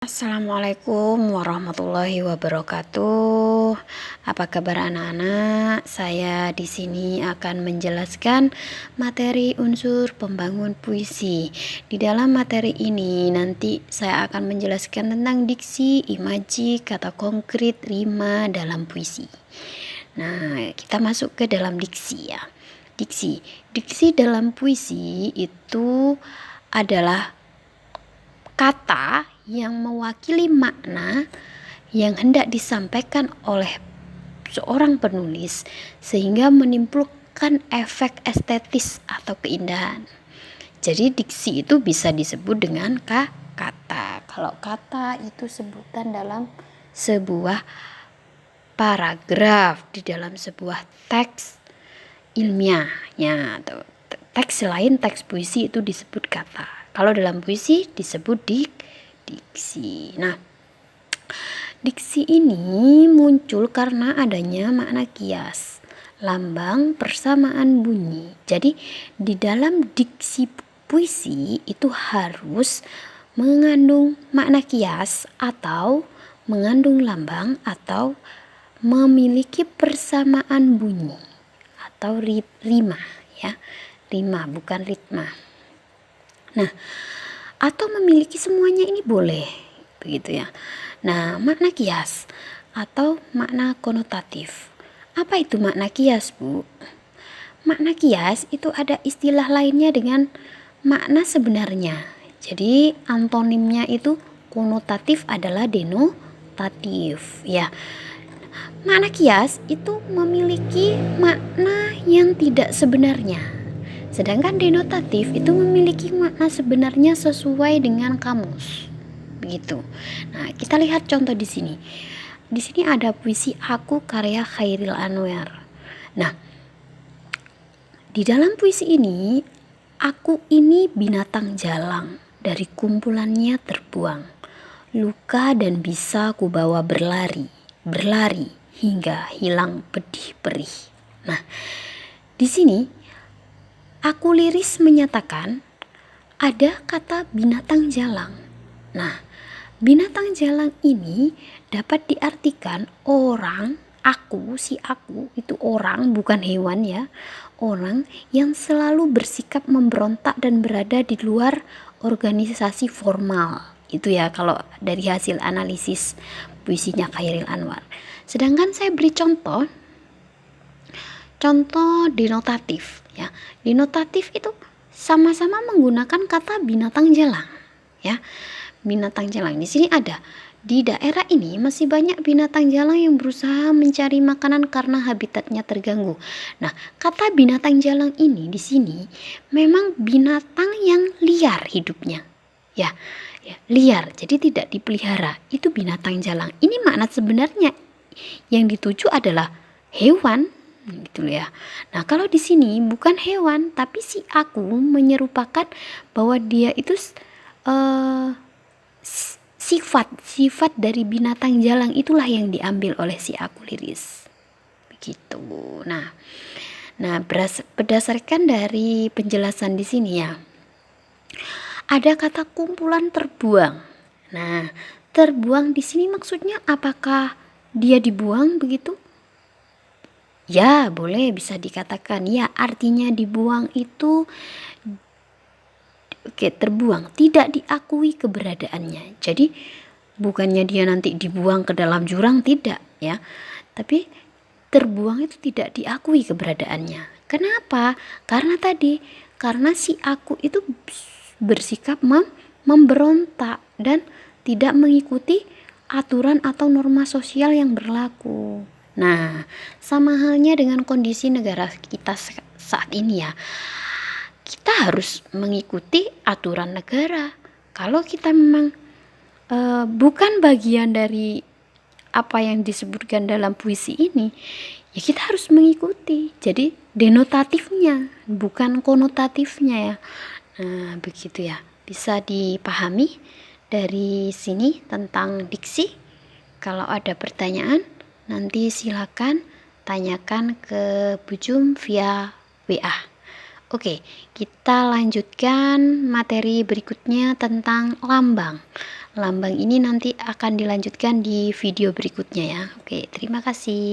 Assalamualaikum warahmatullahi wabarakatuh. Apa kabar anak-anak? Saya di sini akan menjelaskan materi unsur pembangun puisi. Di dalam materi ini nanti saya akan menjelaskan tentang diksi, imaji, kata konkret, rima dalam puisi. Nah, kita masuk ke dalam diksi ya. Diksi dalam puisi itu adalah kata yang mewakili makna yang hendak disampaikan oleh seorang penulis sehingga menimbulkan efek estetis atau keindahan. Jadi diksi itu bisa disebut dengan kata. Kalau kata itu sebutan dalam sebuah paragraf, di dalam sebuah teks ilmiahnya atau teks selain teks puisi itu disebut kata. Kalau dalam puisi disebut diksi. Nah, diksi ini muncul karena adanya makna kias, lambang, persamaan bunyi. Jadi di dalam diksi puisi itu harus mengandung makna kias atau mengandung lambang atau memiliki persamaan bunyi atau rima ya. Rima bukan ritma. Nah, atau memiliki semuanya ini boleh, begitu ya. Nah, makna kias atau makna konotatif. Apa itu makna kias, Bu? Makna kias itu ada istilah lainnya dengan makna sebenarnya. Jadi, antonimnya itu konotatif adalah denotatif, ya. Makna kias itu memiliki makna yang tidak sebenarnya. Sedangkan denotatif itu memiliki makna sebenarnya sesuai dengan kamus. Begitu. Nah, kita lihat contoh di sini. Di sini ada puisi Aku karya Chairil Anwar. Nah, di dalam puisi ini, aku ini binatang jalang, dari kumpulannya terbuang. Luka dan bisa kubawa berlari hingga hilang pedih perih. Nah, di sini aku liris menyatakan ada kata binatang jalang. Nah, binatang jalang ini dapat diartikan orang, si aku itu orang, bukan hewan ya. Orang yang selalu bersikap memberontak dan berada di luar organisasi formal. Itu ya kalau dari hasil analisis puisinya Chairil Anwar. Sedangkan saya beri contoh denotatif ya. Denotatif itu sama-sama menggunakan kata binatang jalang ya. Binatang jalang di sini ada. Di daerah ini masih banyak binatang jalang yang berusaha mencari makanan karena habitatnya terganggu. Nah, kata binatang jalang ini di sini memang binatang yang liar hidupnya. Ya, liar. Jadi tidak dipelihara. Itu binatang jalang. Ini makna sebenarnya yang dituju adalah hewan gitu ya. Nah, kalau di sini bukan hewan tapi si aku menyerupakan bahwa dia itu sifat dari binatang jalang itulah yang diambil oleh si aku liris. Begitu. Nah, berdasarkan dari penjelasan di sini ya. Ada kata kumpulan terbuang. Nah, terbuang di sini maksudnya apakah dia dibuang begitu? Ya, boleh bisa dikatakan ya, artinya dibuang itu terbuang, tidak diakui keberadaannya. Jadi bukannya dia nanti dibuang ke dalam jurang, tidak ya. Tapi terbuang itu tidak diakui keberadaannya. Kenapa? Karena si aku itu bersikap memberontak dan tidak mengikuti aturan atau norma sosial yang berlaku. Nah, sama halnya dengan kondisi negara kita saat ini ya. Kita harus mengikuti aturan negara. Kalau kita memang bukan bagian dari apa yang disebutkan dalam puisi ini, ya kita harus mengikuti. Jadi denotatifnya, bukan konotatifnya ya. Nah, begitu ya. Bisa dipahami dari sini tentang diksi. Kalau ada pertanyaan, nanti silakan tanyakan ke Bu Jum via WA. Oke, kita lanjutkan materi berikutnya tentang lambang. Lambang ini nanti akan dilanjutkan di video berikutnya ya. Oke, terima kasih.